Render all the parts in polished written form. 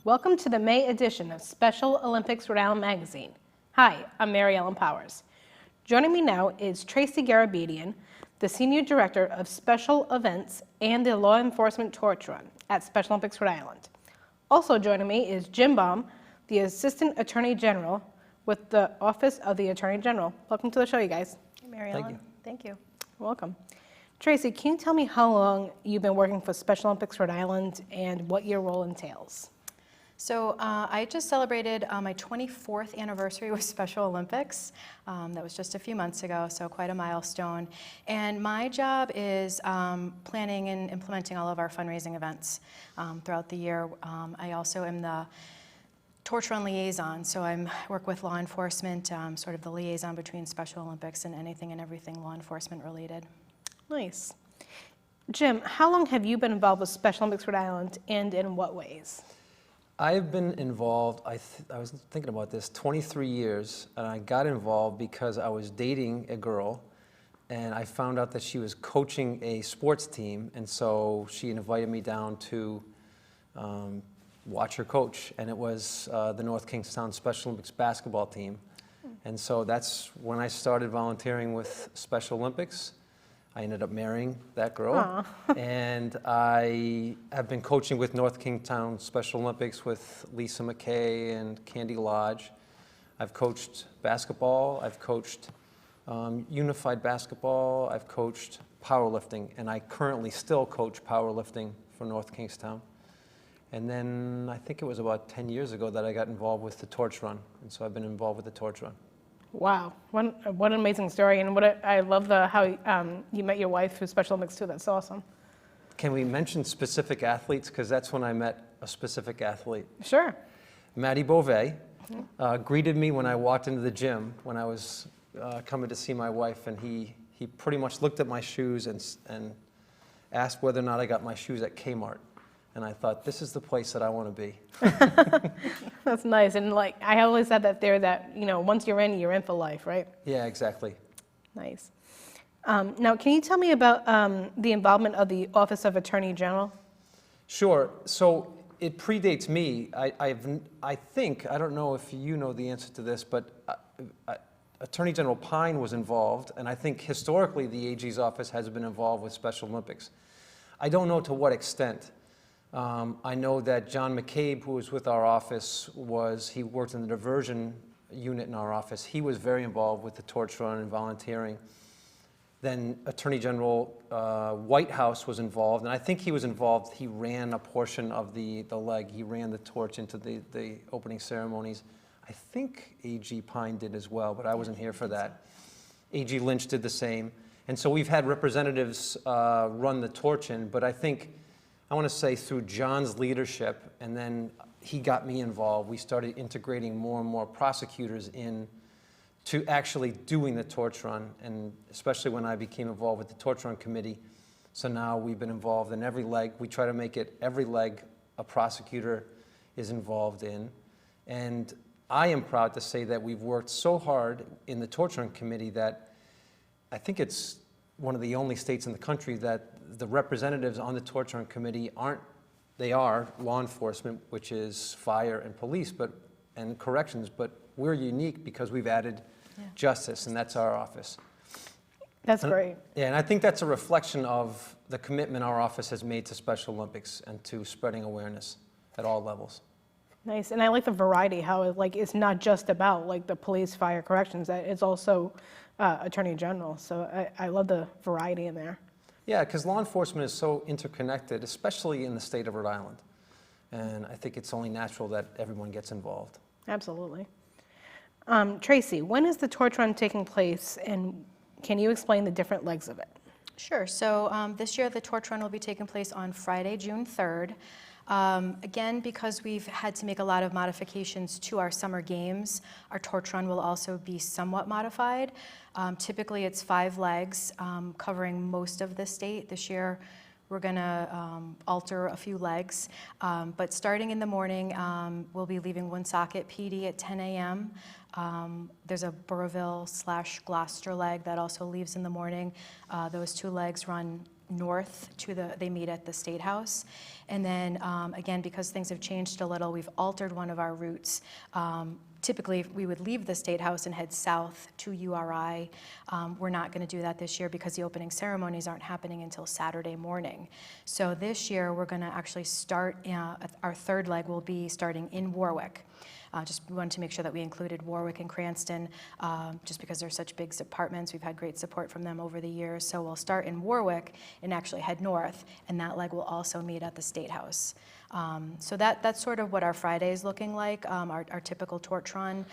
Welcome to the May edition of Special Olympics Rhode Island magazine. Hi, I'm Mary Ellen Powers. Joining me now is Tracy Garabedian, the Senior Director of Special Events and the Law Enforcement Torch Run at Special Olympics Rhode Island. Also joining me is Jim Baum, the Assistant Attorney General with the Office of the Attorney General. Welcome to the show, you guys. Hey, Mary Ellen. Thank you. Welcome. Tracy, can you tell me how long you've been working for Special Olympics Rhode Island and what your role entails? So I just celebrated my 24th anniversary with Special Olympics. That was just a few months ago, so quite a milestone. And my job is planning and implementing all of our fundraising events throughout the year. I also am the Torch Run liaison, so I work with law enforcement, sort of the liaison between Special Olympics and anything and everything law enforcement related. Nice. Jim, how long have you been involved with Special Olympics Rhode Island and in what ways? I've been involved, I was thinking about this, 23 years, and I got involved because I was dating a girl, and I found out that she was coaching a sports team, and so she invited me down to watch her coach, and it was the North Kingstown Special Olympics basketball team. And so that's when I started volunteering with Special Olympics. I ended up marrying that girl, and I have been coaching with North Kingstown Special Olympics with Lisa McKay and Candy Lodge. I've coached basketball, I've coached unified basketball, I've coached powerlifting, and I currently still coach powerlifting for North Kingstown. And then I think it was about 10 years ago that I got involved with the Torch Run, and so I've been involved with the Torch Run. Wow, what an amazing story, and I love how you met your wife through Special Olympics too. That's awesome. Can we mention specific athletes? Because that's when I met a specific athlete. Sure. Matty Beauvais greeted me when I walked into the gym when I was coming to see my wife, and he pretty much looked at my shoes and asked whether or not I got my shoes at Kmart. And I thought, this is the place that I want to be. That's nice. And like I always said that there, that once you're in for life, right? Yeah, exactly. Nice. Now, can you tell me about the involvement of the Office of Attorney General? Sure. So it predates me. I think, I don't know if you know the answer to this, but Attorney General Pine was involved, and I think historically the AG's office has been involved with Special Olympics. I don't know to what extent. I know that John McCabe, who was with our office, he worked in the diversion unit in our office. He was very involved with the Torch Run and volunteering. Then Attorney General Whitehouse was involved, and I think he was involved. He ran a portion of the leg. He ran the torch into the opening ceremonies. I think AG Pine did as well, but I wasn't here for that. AG Lynch did the same. And so we've had representatives run the torch in, but I want to say through John's leadership, and then he got me involved, we started integrating more and more prosecutors in to actually doing the torch run, and especially when I became involved with the torch run committee. So now we've been involved in every leg. We try to make it every leg a prosecutor is involved in. And I am proud to say that we've worked so hard in the torch run committee that I think it's one of the only states in the country that the representatives on the Torch Run Committee they are law enforcement, which is fire and police, and corrections, but we're unique because we've added justice, and that's our office. That's great. Yeah, and I think that's a reflection of the commitment our office has made to Special Olympics and to spreading awareness at all levels. Nice, and I like the variety, how it's not just about the police, fire, corrections, it's also Attorney General, so I love the variety in there. Yeah, because law enforcement is so interconnected, especially in the state of Rhode Island. And I think it's only natural that everyone gets involved. Absolutely. Tracy, when is the torch run taking place, and can you explain the different legs of it? Sure. So this year the Torch Run will be taking place on Friday, June 3rd. Again, because we've had to make a lot of modifications to our summer games, our Torch Run will also be somewhat modified. Typically it's 5 legs covering most of the state. This year we're going to alter a few legs, but starting in the morning we'll be leaving Woonsocket PD at 10 a.m. There's a Burrillville / Gloucester leg that also leaves in the morning. Those 2 legs run north to they meet at the State House. And then again, because things have changed a little, we've altered one of our routes. Typically, we would leave the State House and head south to URI. We're not going to do that this year because the opening ceremonies aren't happening until Saturday morning. So this year, we're going to actually start, our third leg will be starting in Warwick. Just wanted to make sure that we included Warwick and Cranston, just because they're such big departments. We've had great support from them over the years. So we'll start in Warwick and actually head north, and that leg will also meet at the State House. So that's sort of what our Friday is looking like, our typical torch run.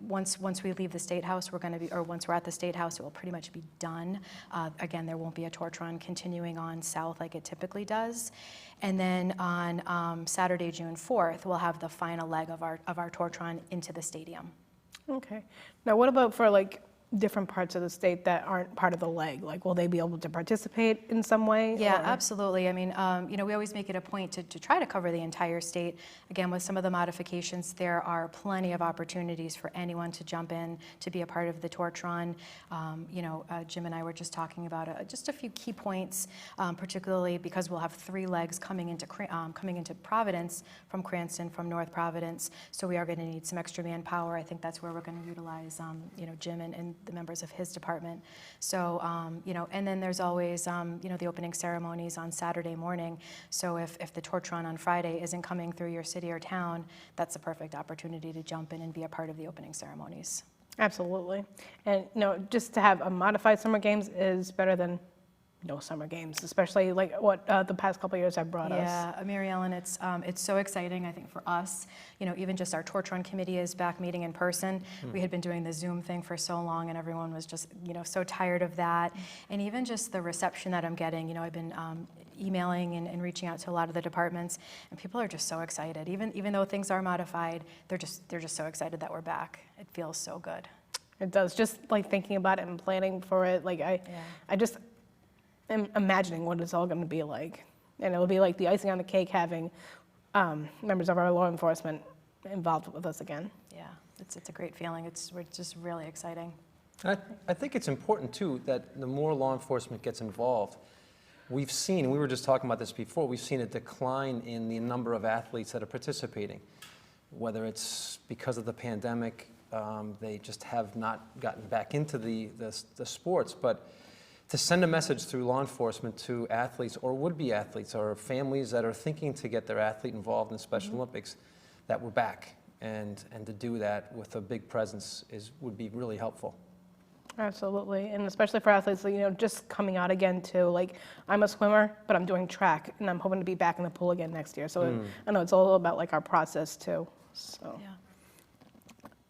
Once we leave the State House, once we're at the State House, it will pretty much be done. Again, there won't be a torch run continuing on south like it typically does. And then on Saturday, June 4th, we'll have the final leg of our torch run into the stadium. Okay. Now, what about for like different parts of the state that aren't part of the leg? Like, will they be able to participate in some way? Yeah, or? absolutely. I mean, we always make it a point to try to cover the entire state. Again, with some of the modifications, there are plenty of opportunities for anyone to jump in to be a part of the torch run. Jim and I were just talking about just a few key points, particularly because we'll have 3 legs coming into Providence from Cranston, from North Providence. So we are going to need some extra manpower. I think that's where we're going to utilize, Jim and the members of his department. So, and then there's always, the opening ceremonies on Saturday morning. So if the torch run on Friday isn't coming through your city or town, that's a perfect opportunity to jump in and be a part of the opening ceremonies. Absolutely. And, just to have a modified summer games is better than no summer games, especially like what the past couple of years have brought us. Yeah, Mary Ellen, it's so exciting, I think, for us. Even just our torch run committee is back meeting in person. We had been doing the Zoom thing for so long, and everyone was just, so tired of that. And even just the reception that I'm getting, I've been emailing and reaching out to a lot of the departments, and people are just so excited. Even though things are modified, they're just so excited that we're back. It feels so good. It does. Just like thinking about it and planning for it, like I just am imagining what it's all going to be like. And it'll be like the icing on the cake having members of our law enforcement involved with us again. Yeah, it's a great feeling. It's just really exciting. I think it's important, too, that the more law enforcement gets involved, we've seen, we were just talking about this before, we've seen a decline in the number of athletes that are participating. Whether it's because of the pandemic, they just have not gotten back into the sports, but to send a message through law enforcement to athletes or would-be athletes or families that are thinking to get their athlete involved in Special Olympics, that we're back, and to do that with a big presence would be really helpful. Absolutely, and especially for athletes, just coming out again too. Like, I'm a swimmer, but I'm doing track, and I'm hoping to be back in the pool again next year. So I know it's all about like our process too. So.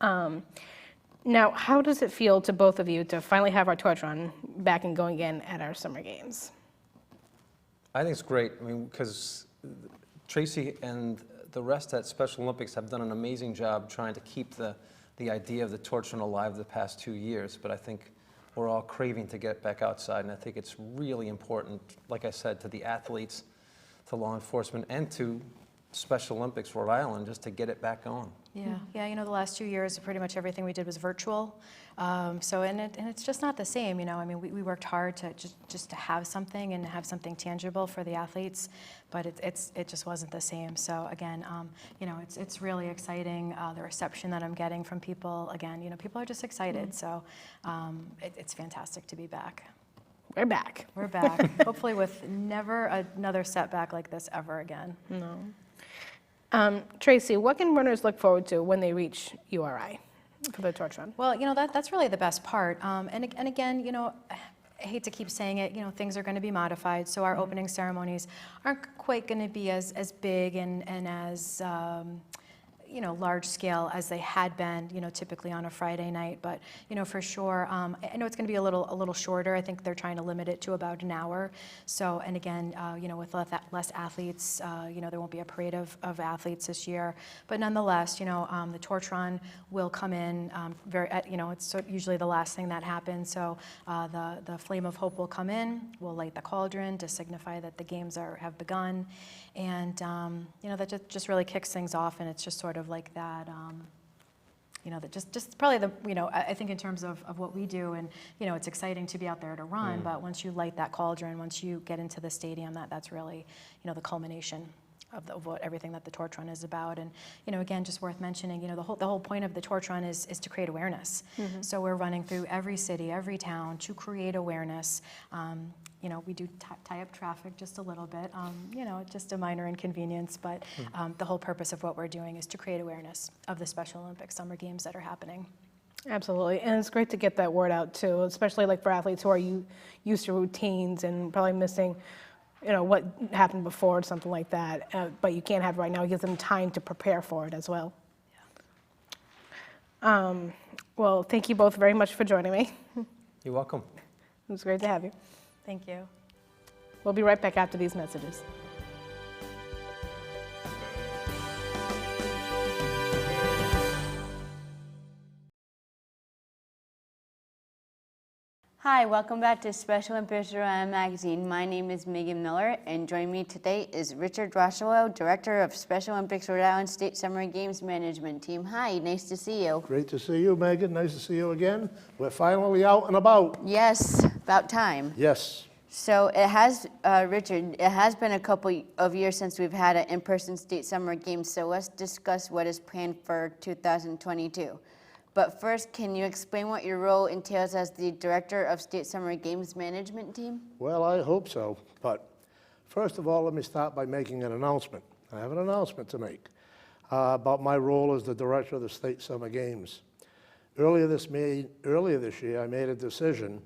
Yeah. Now, how does it feel to both of you to finally have our torch run back and going again at our summer games? I think it's great. I mean, because Tracy and the rest at Special Olympics have done an amazing job trying to keep the idea of the torch run alive the past 2 years. But I think we're all craving to get back outside, and I think it's really important, like I said, to the athletes, to law enforcement, and to Special Olympics Rhode Island, just to get it back on. Yeah, the last 2 years, pretty much everything we did was virtual. And it's just not the same, I mean, we worked hard to just to have something and have something tangible for the athletes, but it just wasn't the same. So again, it's really exciting, the reception that I'm getting from people. Again, people are just excited. So it's fantastic to be back. We're back. We're back, hopefully with never another setback like this ever again. No. Tracy, what can runners look forward to when they reach URI for the torch run? Well, that's really the best part. And again, I hate to keep saying it, things are going to be modified. So our opening ceremonies aren't quite going to be as big and as large scale as they had been, typically on a Friday night. But, for sure, I know it's going to be a little shorter. I think they're trying to limit it to about an hour. So, and again, with less athletes, there won't be a parade of athletes this year. But nonetheless, the torch run will come in it's usually the last thing that happens. So the flame of hope will come in. We'll light the cauldron to signify that the games have begun. And, that just really kicks things off, and it's just sort of like that, just probably I think in terms of what we do, and, it's exciting to be out there to run, but once you light that cauldron, once you get into the stadium, that's really, the culmination of what everything that the torch run is about. And again, just worth mentioning, the whole point of the torch run is to create awareness. So we're running through every city, every town to create awareness. We do tie up traffic just a little bit, just a minor inconvenience, but the whole purpose of what we're doing is to create awareness of the Special Olympics Summer Games that are happening. Absolutely, and it's great to get that word out too, especially like for athletes who are used to routines and probably missing what happened before or something like that, but you can't have it right now. It gives them time to prepare for it as well. Yeah. Well, thank you both very much for joining me. You're welcome. It was great to have you. Thank you. We'll be right back after these messages. Hi, welcome back to Special Olympics Rhode Island magazine. My name is Megan Miller, and joining me today is Richard Rochelo, Director of Special Olympics Rhode Island State Summer Games Management Team. Hi, nice to see you. Great to see you, Megan. Nice to see you again. We're finally out and about. Yes, about time. Yes. So it has, Richard, it has been a couple of years since we've had an in-person State Summer Games, so let's discuss what is planned for 2022. But first, can you explain what your role entails as the Director of State Summer Games Management Team? Well, I hope so. But first of all, let me start by making an announcement. I have an announcement to make about my role as the Director of the State Summer Games. Earlier this year, I made a decision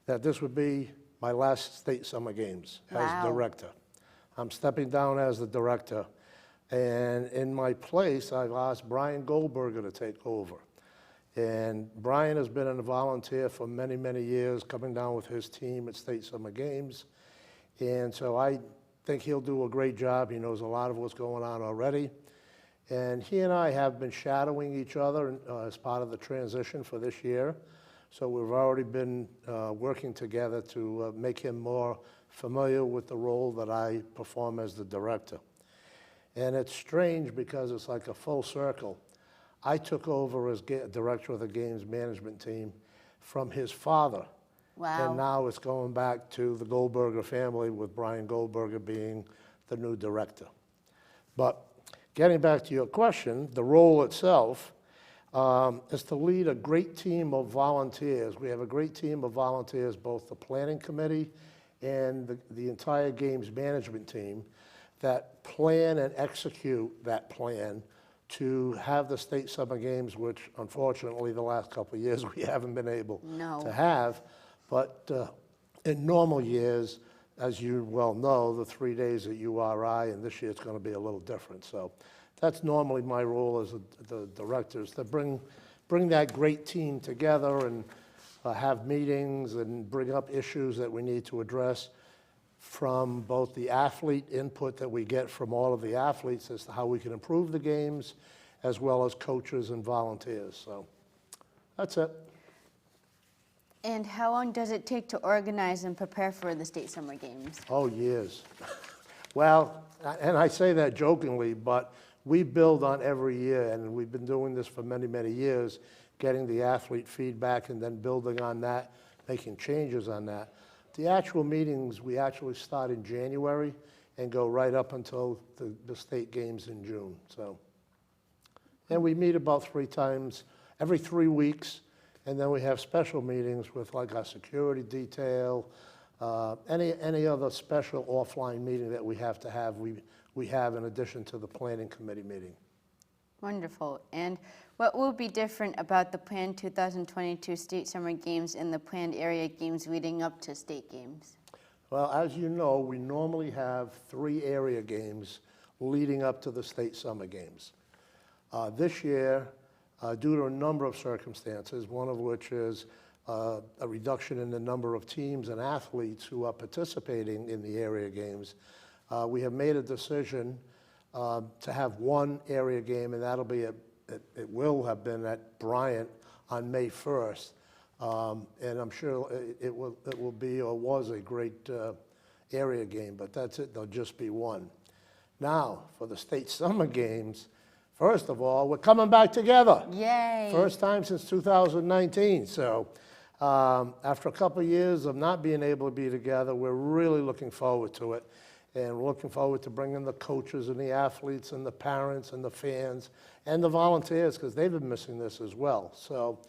that this would be my last State Summer Games as Director. I'm stepping down as the Director. And in my place, I've asked Brian Goldberger to take over. And Brian has been a volunteer for many, many years, coming down with his team at State Summer Games. And so I think he'll do a great job. He knows a lot of what's going on already. And he and I have been shadowing each other as part of the transition for this year. So we've already been working together to make him more familiar with the role that I perform as the director. And it's strange because it's like a full circle. I took over as director of the games management team from his father. Wow. And now it's going back to the Goldberger family, with Brian Goldberger being the new director. But getting back to your question, the role itself is to lead a great team of volunteers. We have a great team of volunteers, both the planning committee and the entire games management team, that plan and execute that plan to have the State Summer Games, which unfortunately the last couple of years we haven't been able to have. But in normal years, as you well know, the 3 days at URI, and this year it's going to be a little different. So that's normally my role as the director, is to bring that great team together and have meetings and bring up issues that we need to address, from both the athlete input that we get from all of the athletes as to how we can improve the games, as well as coaches and volunteers. So that's it. And how long does it take to organize and prepare for the State Summer Games? Oh, years. Well, and I say that jokingly, but we build on every year, and we've been doing this for many, many years, getting the athlete feedback and then building on that, making changes on that. The actual meetings, we actually start in January and go right up until the state games in June. So, and we meet about 3 times, every 3 weeks, and then we have special meetings with like our security detail, any other special offline meeting that we have to have, we have in addition to the planning committee meeting. Wonderful. And what will be different about the planned 2022 State Summer Games and the planned area games leading up to state games? Well, as you know, we normally have 3 area games leading up to the State Summer Games. This year, due to a number of circumstances, one of which is a reduction in the number of teams and athletes who are participating in the area games, we have made a decision to have 1 area game, and that'll be it will have been at Bryant on May 1st, and I'm sure it will be or was a great area game, but that's it. There'll just be 1. Now, for the State Summer Games, First of all, we're coming back together. Yay. First time since 2019. So after a couple of years of not being able to be together, we're really looking forward to it. And we're looking forward to bringing the coaches and the athletes and the parents and the fans and the volunteers, because they've been missing this as well. So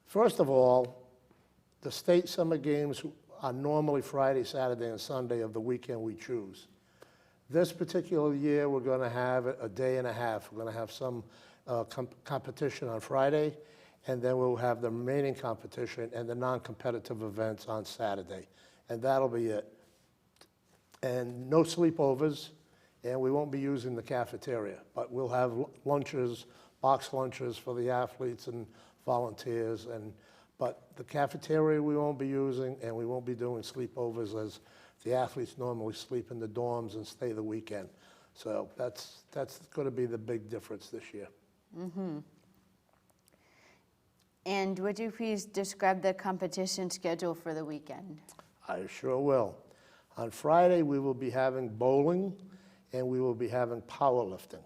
first of all, the state summer games are normally Friday, Saturday, and Sunday of the weekend we choose. This particular year, we're going to have it a day and a half. We're going to have some competition on Friday, and then we'll have the remaining competition and the non-competitive events on Saturday. And that'll be it. And no sleepovers, and we won't be using the cafeteria, but we'll have lunches, box lunches for the athletes and volunteers. But the cafeteria we won't be using, and we won't be doing sleepovers as the athletes normally sleep in the dorms and stay the weekend. So that's going to be the big difference this year. And would you please describe the competition schedule for the weekend? I sure will. On Friday, we will be having bowling, and we will be having powerlifting.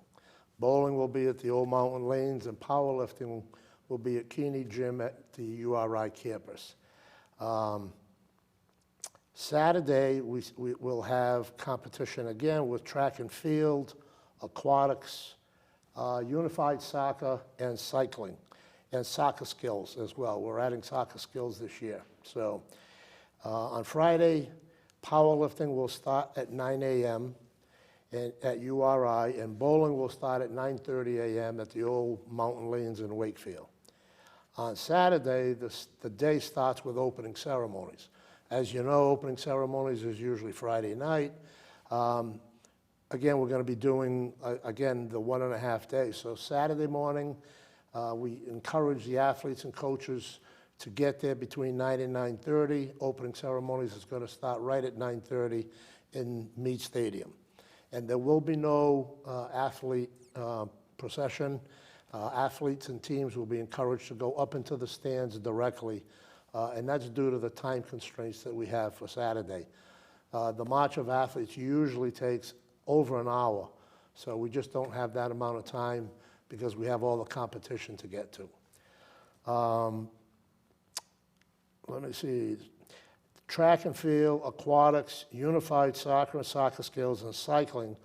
Bowling will be at the Old Mountain Lanes, and powerlifting will be at Keeney Gym at the URI campus. Saturday, we will have competition again with track and field, aquatics, unified soccer, and cycling, and soccer skills as well. We're adding soccer skills this year. So on Friday, powerlifting will start at 9 a.m. At URI, and bowling will start at 9:30 a.m. at the Old Mountain Lanes in Wakefield. On Saturday, the day starts with opening ceremonies. As you know, opening ceremonies is usually Friday night. Again, we're going to be doing, again, the 1.5 days. So Saturday morning, we encourage the athletes and coaches to get there between 9 and 9:30. Opening ceremonies is going to start right at 9:30 in Meade Stadium. And there will be no athlete procession. Athletes and teams will be encouraged to go up into the stands directly, and that's due to the time constraints that we have for Saturday. The March of Athletes usually takes over an hour, so we just don't have that amount of time because we have all the competition to get to. Let me see. Track and field, aquatics, unified soccer and soccer skills, and cycling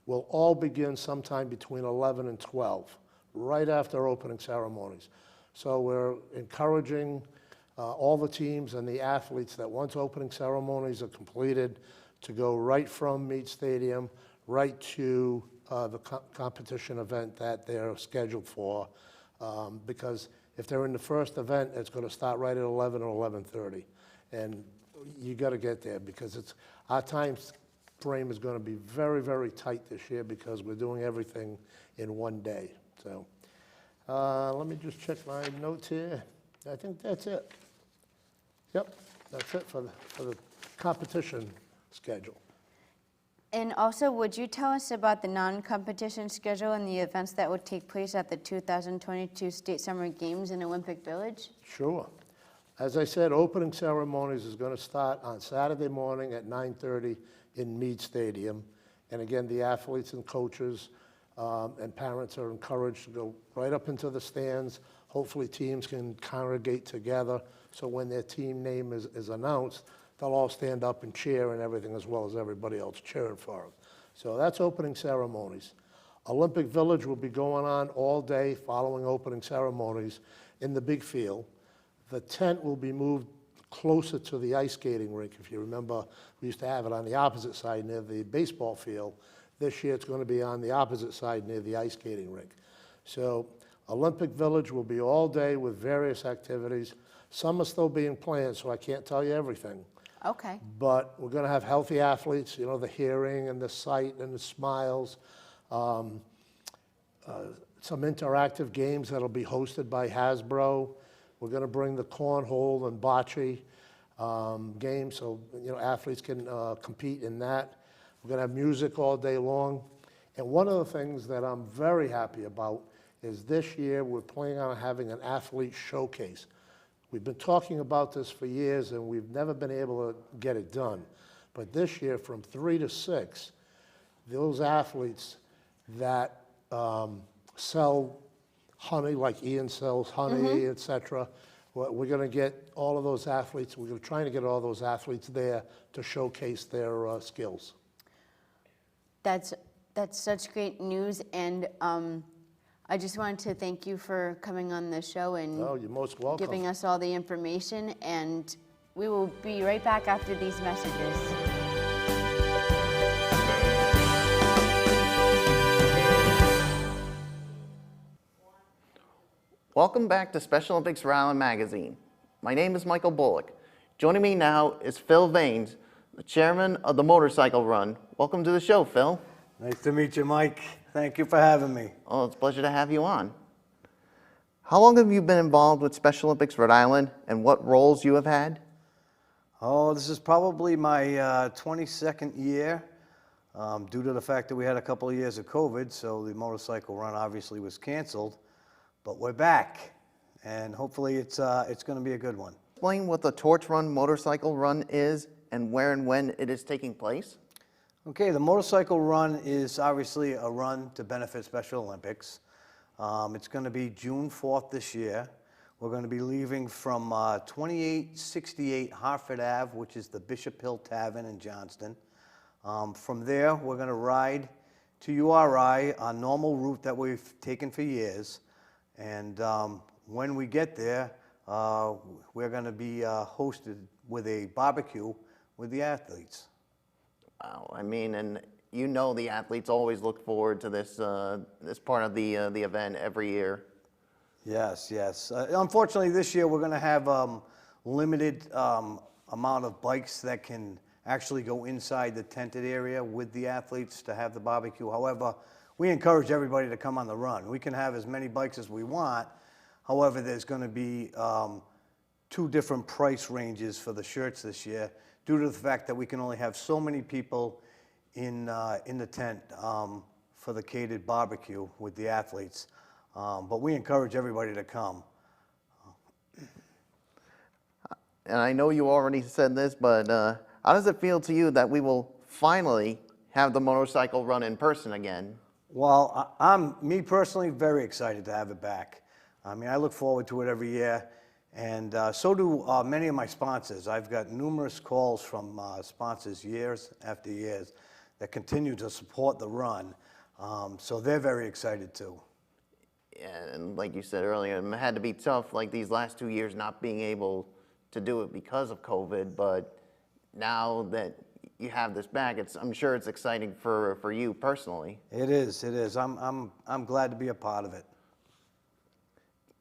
will all begin sometime between 11 and 12, right after opening ceremonies. So we're encouraging all the teams and the athletes that once opening ceremonies are completed to go right from Meade Stadium right to the competition event that they're scheduled for, because if they're in the first event, it's going to start right at 11 or 11:30. And you got to get there because our time frame is going to be very, very tight this year because we're doing everything in one day. So let me just check my notes here. I think that's it. Yep, that's it for the competition schedule. And also, would you tell us about the non-competition schedule and the events that would take place at the 2022 State Summer Games in Olympic Village? Sure. As I said, opening ceremonies is going to start on Saturday morning at 9:30 in Meade Stadium. And again, the athletes and coaches and parents are encouraged to go right up into the stands. Hopefully teams can congregate together, so when their team name is announced, they'll all stand up and cheer and everything, as well as everybody else cheering for them. So that's opening ceremonies. Olympic Village will be going on all day following opening ceremonies in the big field. The tent will be moved closer to the ice skating rink. If you remember, we used to have it on the opposite side near the baseball field. This year it's going to be on the opposite side near the ice skating rink. So Olympic Village will be all day with various activities. Some are still being planned, so I can't tell you everything. Okay. But we're going to have healthy athletes, you know, the hearing and the sight and the smiles. Some interactive games that'll be hosted by Hasbro. We're going to bring the cornhole and bocce games, so you know athletes can compete in that. We're going to have music all day long. And one of the things that I'm very happy about is this year we're planning on having an athlete showcase. We've been talking about this for years and we've never been able to get it done. But this year from 3 to 6, those athletes that sell honey, like Ian sells honey, et cetera. We're going to get all of those athletes, we're trying to get all those athletes there to showcase their skills. That's such great news, and I just wanted to thank you for coming on the show and Oh, you're most welcome. giving us all the information, and we will be right back after these messages. Welcome back to Special Olympics Rhode Island magazine. My name is Michael Bullock. Joining me now is Phil Vanes, the chairman of the motorcycle run. Welcome to the show, Phil. Nice to meet you, Mike. Thank you for having me. Oh, it's a pleasure to have you on. How long have you been involved with Special Olympics Rhode Island, and what roles you have had? Oh, this is probably my 22nd year, due to the fact that we had a couple of years of COVID, so the motorcycle run obviously was canceled, but we're back, and hopefully it's going to be a good one. Explain what the Torch Run motorcycle run is and where and when it is taking place. Okay, the motorcycle run is obviously a run to benefit Special Olympics. It's going to be June 4th this year. We're going to be leaving from 2868 Hartford Ave, which is the Bishop Hill Tavern in Johnston. From there, we're going to ride to URI, our normal route that we've taken for years. And when we get there, we're going to be hosted with a barbecue with the athletes. Wow, I mean, and you know the athletes always look forward to this this part of the event every year. Yes, yes. Unfortunately, this year we're going to have limited amount of bikes that can actually go inside the tented area with the athletes to have the barbecue. However, we encourage everybody to come on the run. We can have as many bikes as we want. However, there's going to be 2 different price ranges for the shirts this year due to the fact that we can only have so many people in the tent for the catered barbecue with the athletes. But we encourage everybody to come. And I know you already said this, but how does it feel to you that we will finally have the motorcycle run in person again? Well, I'm, me personally, very excited to have it back. I mean, I look forward to it every year, and so do many of my sponsors. I've got numerous calls from sponsors years after years that continue to support the run, so they're very excited too. And like you said earlier, it had to be tough, like these last 2 years not being able to do it because of COVID, but now that you have this back, I'm sure it's exciting for you personally. It is, it is. I'm glad to be a part of it.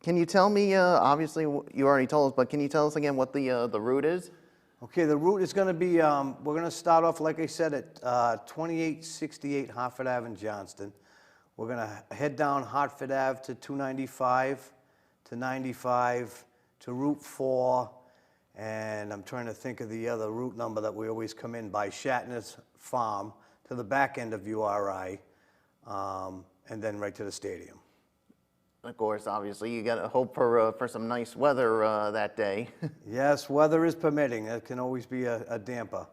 Can you tell me, obviously you already told us, but can you tell us again what the route is? Okay, the route is going to be, we're going to start off, like I said, at 2868 Hartford Ave in Johnston. We're going to head down Hartford Ave to 295, to 95, to Route 4, and I'm trying to think of the other route number that we always come in by, Shatner's Farm, to the back end of URI, and then right to the stadium. Of course, obviously, you got to hope for some nice weather that day. Yes, weather is permitting. It can always be a damper.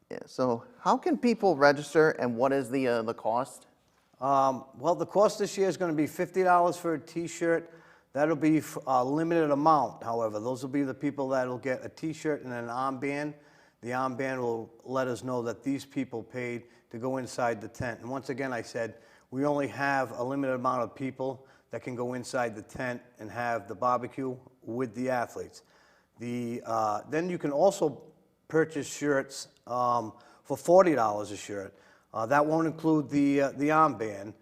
Yeah, so how can people register, and what is the cost? Well, the cost this year is going to be $50 for a T-shirt. That'll be a limited amount, however. Those will be the people that will get a T-shirt and an armband. The armband will let us know that these people paid to go inside the tent. And once again, I said, we only have a limited amount of people that can go inside the tent and have the barbecue with the athletes. Then you can also purchase shirts for $40 a shirt. That won't include the armband.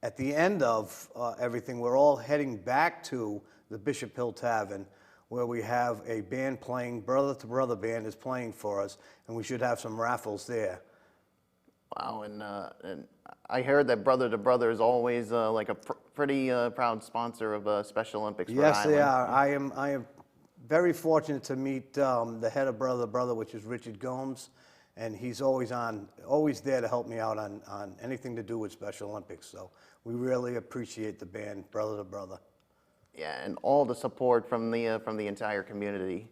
At the end of everything, we're all heading back to the Bishop Hill Tavern, where we have a band playing, Brother to Brother band is playing for us, and we should have some raffles there. Wow, and I heard that Brother to Brother is always like a pretty proud sponsor of Special Olympics Rhode Yes, they Island. are. I am very fortunate to meet the head of Brother to Brother, which is Richard Gomes, and he's always there to help me out on anything to do with Special Olympics. So we really appreciate the band Brother to Brother. Yeah, and all the support from the entire community.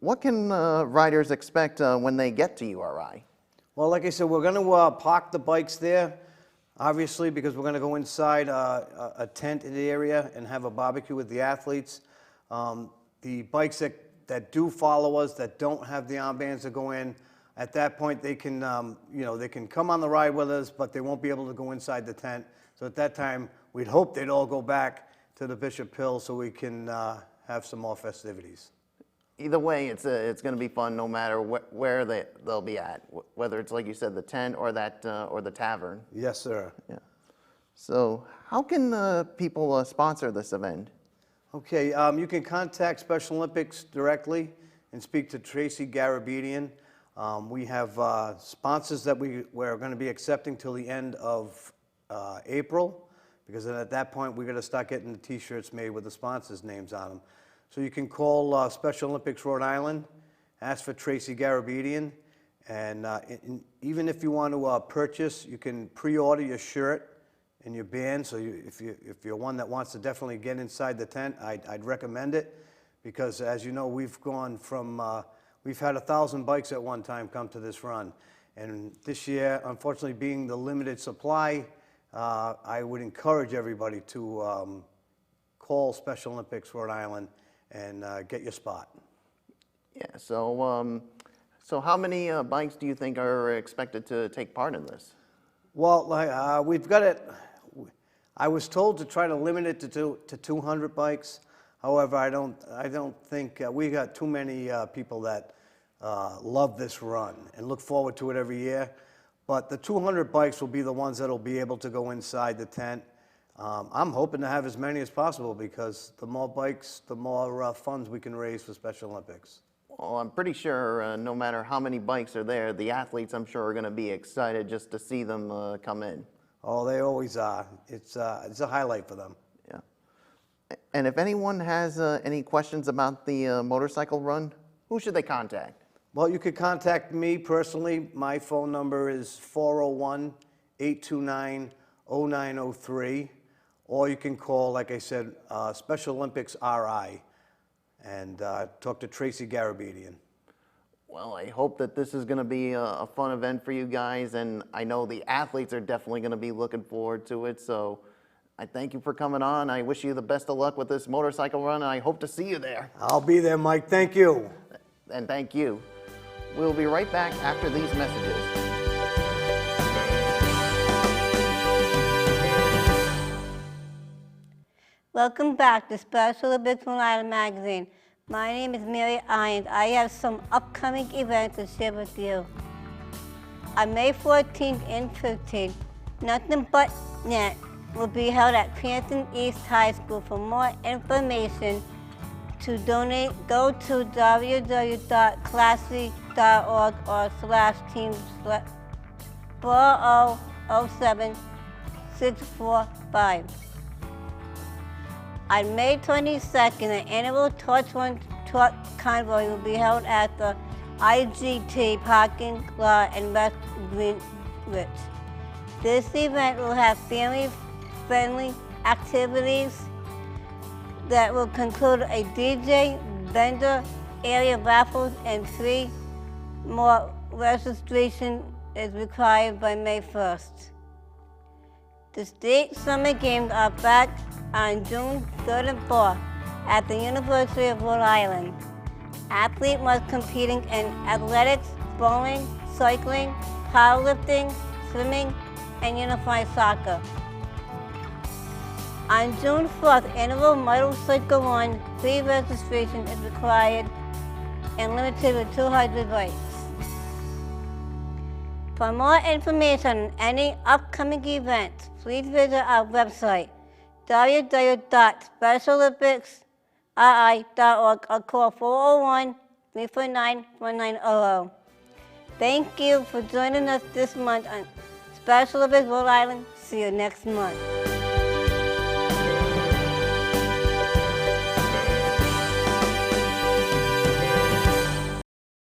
What can riders expect when they get to URI? Well, like I said, we're going to park the bikes there, obviously, because we're going to go inside a tented area and have a barbecue with the athletes. The bikes that do follow us, that don't have the armbands to go in, at that point they can, they can come on the ride with us, but they won't be able to go inside the tent. So at that time, we'd hope they'd all go back to the Bishop Hill so we can have some more festivities. Either way, it's going to be fun no matter where they'll be at, whether it's, like you said, the tent or or the tavern. Yes, sir. Yeah. So how can people sponsor this event? Okay, you can contact Special Olympics directly and speak to Tracy Garabedian. We have sponsors that we're going to be accepting till the end of April, because then at that point we're going to start getting the T-shirts made with the sponsors' names on them. So you can call Special Olympics Rhode Island, ask for Tracy Garabedian, and even if you want to purchase, you can pre-order your shirt and your band. So if you're one that wants to definitely get inside the tent, I'd recommend it, because as you know, we've gone from we've had 1,000 bikes at one time come to this run, and this year, unfortunately, being the limited supply, I would encourage everybody to call Special Olympics Rhode Island and get your spot. Yeah. So how many bikes do you think are expected to take part in this? Well, we've got it. I was told to try to limit it to 200 bikes. However, I don't think we got too many people that love this run and look forward to it every year. But the 200 bikes will be the ones that will be able to go inside the tent. I'm hoping to have as many as possible, because the more bikes, the more funds we can raise for Special Olympics. Well, I'm pretty sure no matter how many bikes are there, the athletes, I'm sure, are going to be excited just to see them come in. Oh, they always are. It's a highlight for them. Yeah. And if anyone has any questions about the motorcycle run, who should they contact? Well, you could contact me personally. My phone number is 401-829-0903. Or you can call, like I said, Special Olympics RI, and talk to Tracy Garabedian. Well, I hope that this is going to be a fun event for you guys, and I know the athletes are definitely going to be looking forward to it. So I thank you for coming on. I wish you the best of luck with this motorcycle run, and I hope to see you there. I'll be there, Mike. Thank you. And thank you. We'll be right back after these messages. Welcome back to Special Olympics Rhode Island magazine. My name is Mary Irons. I have some upcoming events to share with you. On May 14th and 15th, Nothing But Net will be held at Cranston East High School. For more information, to donate, go to www.classy.org/teams/4007-645. On May 22nd, an annual Torch Run truck convoy will be held at the IGT parking lot in West Greenwich. This event will have family-friendly activities that will conclude a DJ, vendor, area raffles, and 3 more. Registration is required by May 1st. The state summer games are back on June 3rd and 4th at the University of Rhode Island. Athletes must compete in athletics, bowling, cycling, powerlifting, swimming, and unified soccer. On June 4th, annual motorcycle run, free registration is required and limited to 200 bikes. For more information on any upcoming events, please visit our website, www.specialolympicsri.org, or call 401-349-1900. Thank you for joining us this month on Special Olympics Rhode Island. See you next month.